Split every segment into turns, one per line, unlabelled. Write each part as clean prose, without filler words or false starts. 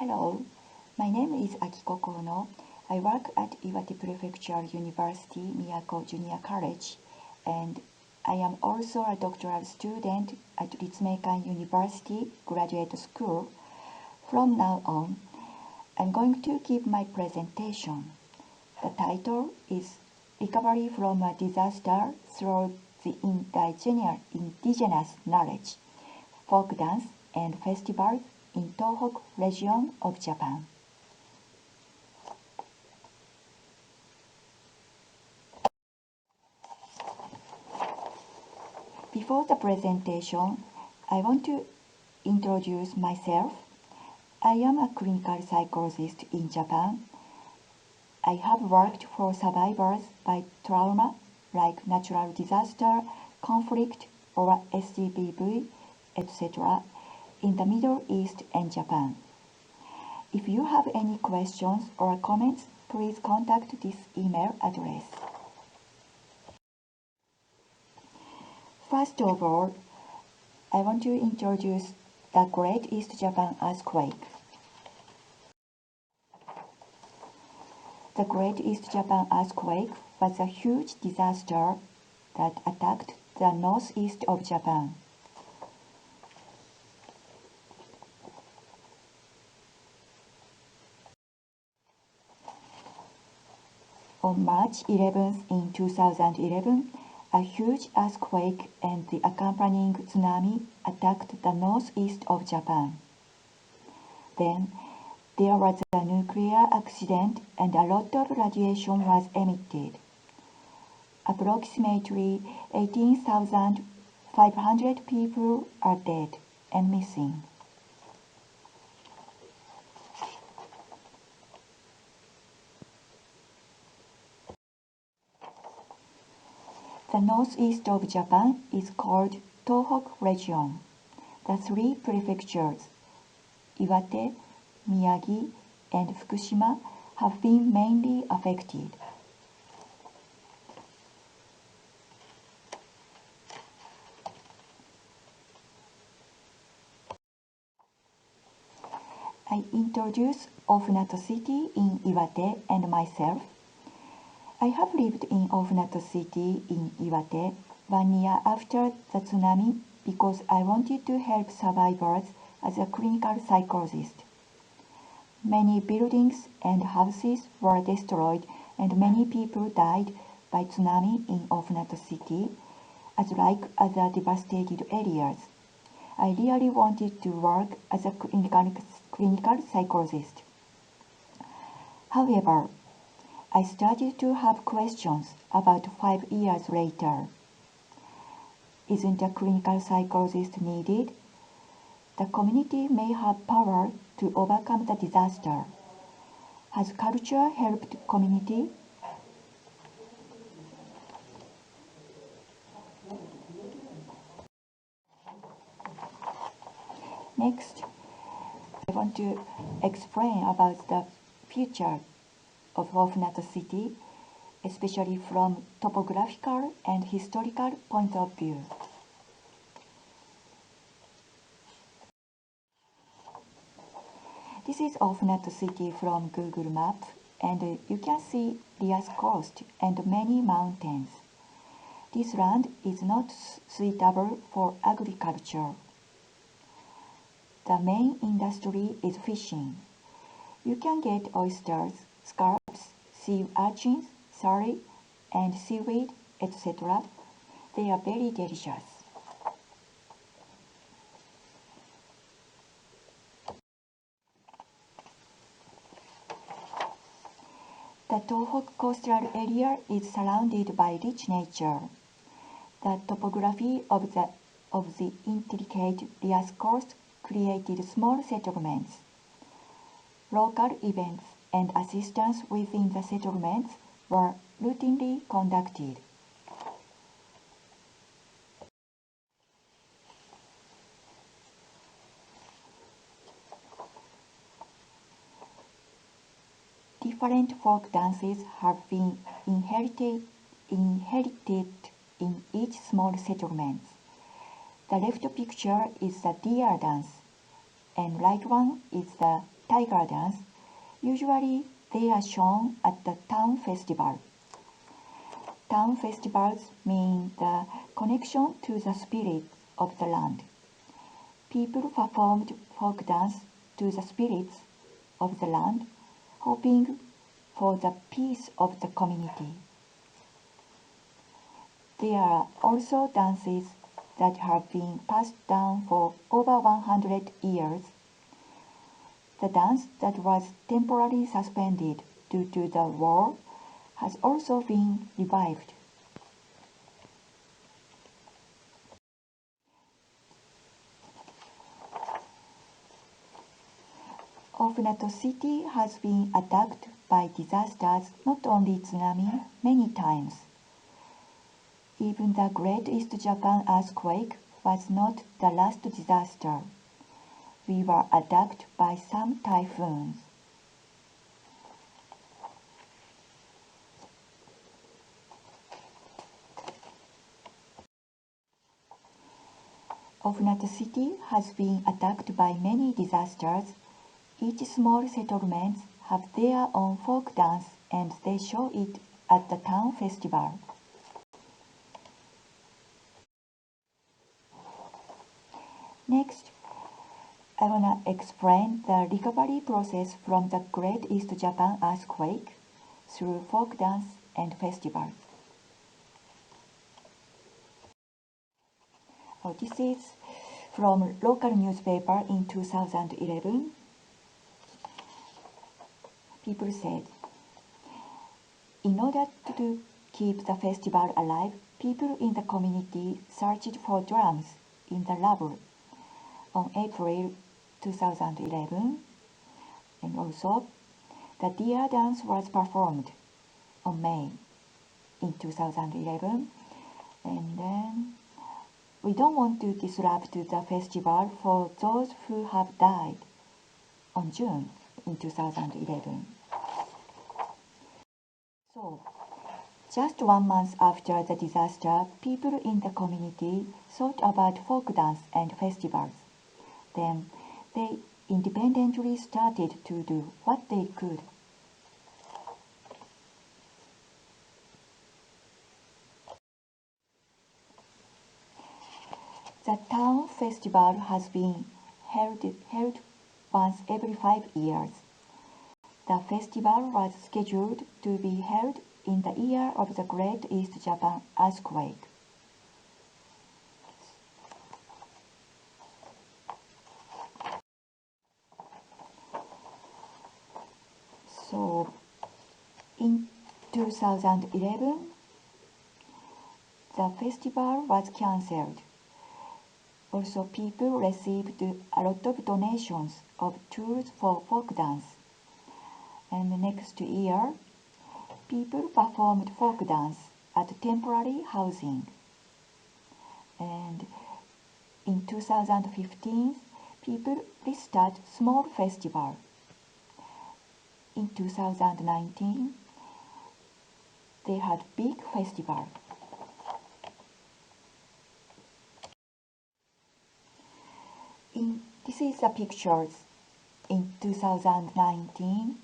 Hello, my name is Akiko Kono. I work at Iwate Prefectural University Miyako Junior College, and I am also a doctoral student at Ritsumeikan University Graduate School. From now on, I'm going to give my presentation. The title is Recovery from a Disaster Through the Indigenous Knowledge, Folk Dance and Festivals in Tohoku region of Japan. Before the presentation, I want to introduce myself. I am a clinical psychologist in Japan. I have worked for survivors by trauma like natural disaster, conflict, or SDVV, etc. in the Middle East and Japan. If you have any questions or comments, please contact this email address. First of all, I want to introduce the Great East Japan Earthquake. The Great East Japan Earthquake was a huge disaster that attacked the northeast of Japan. On March 11th in 2011, a huge earthquake and the accompanying tsunami attacked the northeast of Japan. Then, there was a nuclear accident and a lot of radiation was emitted. Approximately 18,500 people are dead and missing. The northeast of Japan is called Tohoku region. The three prefectures, Iwate, Miyagi, and Fukushima, have been mainly affected. I introduce Ofunato City in Iwate and myself. I have lived in Ofunato City in Iwate 1 year after the tsunami because I wanted to help survivors as a clinical psychologist. Many buildings and houses were destroyed and many people died by tsunami in Ofunato City, as like other devastated areas. I really wanted to work as a clinical psychologist. However, I started to have questions about 5 years later. Isn't a clinical psychologist needed? The community may have power to overcome the disaster. Has culture helped community? Next, I want to explain about the future of Ofunato City, especially from topographical and historical point of view. This is Ofunato City from Google Maps, and you can see Rias Coast and many mountains. This land is not suitable for agriculture. The main industry is fishing. You can get oysters, scallops, sea urchins, sari, and seaweed, etc. They are very delicious. The Tohoku coastal area is surrounded by rich nature. The topography of the intricate Rias Coast created small settlements. Local events and assistance within the settlements were routinely conducted. Different folk dances have been inherited in each small settlement. The left picture is the deer dance, and right one is the tiger dance. Usually they are shown at the town festival. Town festivals mean the connection to the spirits of the land. People performed folk dance to the spirits of the land, hoping for the peace of the community. There are also dances that have been passed down for over 100 years. The dance that was temporarily suspended due to the war has also been revived. Ofunato City has been attacked by disasters, not only tsunami, many times. Even the Great East Japan earthquake was not the last disaster. We were attacked by some typhoons. Ofunato City has been attacked by many disasters. Each small settlement have their own folk dance and they show it at the town festival. Next, I wanna explain the recovery process from the Great East Japan earthquake through folk dance and festivals. This is from local newspaper in 2011. People said, in order to keep the festival alive, people in the community searched for drums in the rubble on April 2011, and also the deer dance was performed on May in 2011, and then we don't want to disrupt the festival for those who have died on June in 2011. So, just 1 month after the disaster, people in the community thought about folk dance and festivals. Then they independently started to do what they could. The town festival has been held once every 5 years. The festival was scheduled to be held in the year of the Great East Japan earthquake. So, in 2011, the festival was cancelled. Also, people received a lot of donations of tools for folk dance. And the next year, people performed folk dance at temporary housing. And in 2015, people restart small festival. In 2019, they had big festival. This is the pictures in 2019.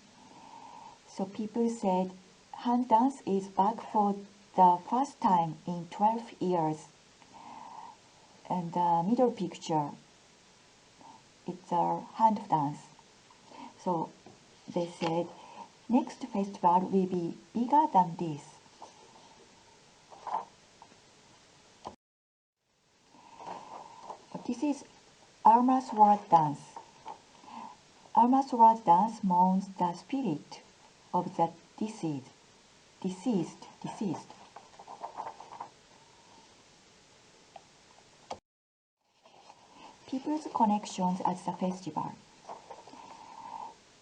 So people said hand dance is back for the first time in 12 years. And the middle picture, it's a hand dance. So they said next festival will be bigger than this. This is Alma Sword Dance. Alma Sword Dance mourns the spirit of the deceased. People's connections at the festival.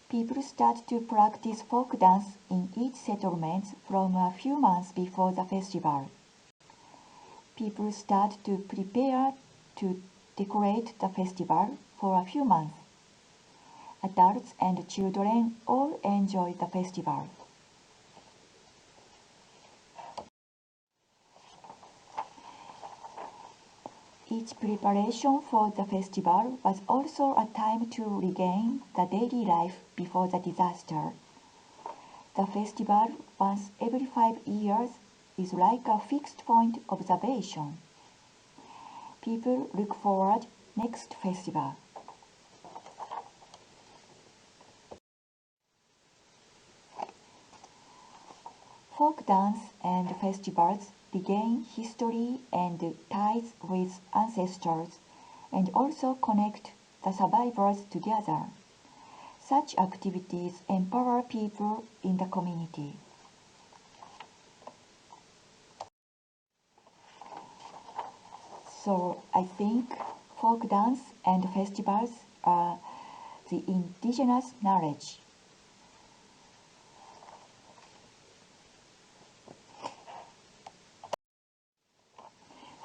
People start to practice folk dance in each settlement from a few months before the festival. People start to prepare to decorate the festival for a few months. Adults and children all enjoy the festival. Each preparation for the festival was also a time to regain the daily life before the disaster. The festival, once every 5 years, is like a fixed point observation. People look forward next festival. Folk dance and festivals regain history and ties with ancestors and also connect the survivors together. Such activities empower people in the community. So I think folk dance and festivals are the indigenous knowledge.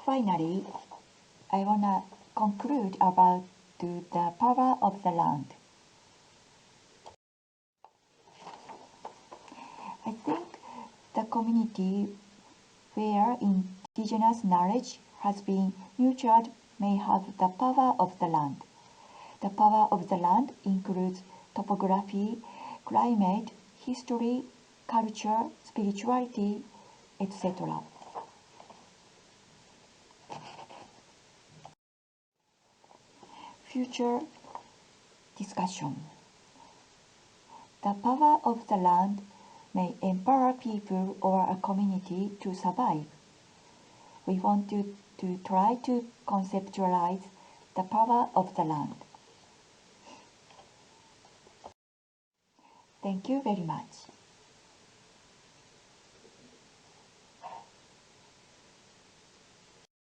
Finally, I want to conclude about the power of the land. I think the community where indigenous knowledge has been nurtured may have the power of the land. The power of the land includes topography, climate, history, culture, spirituality, etc. Future discussion. The power of the land may empower people or a community to survive. We want to try to conceptualize the power of the land. Thank you very much.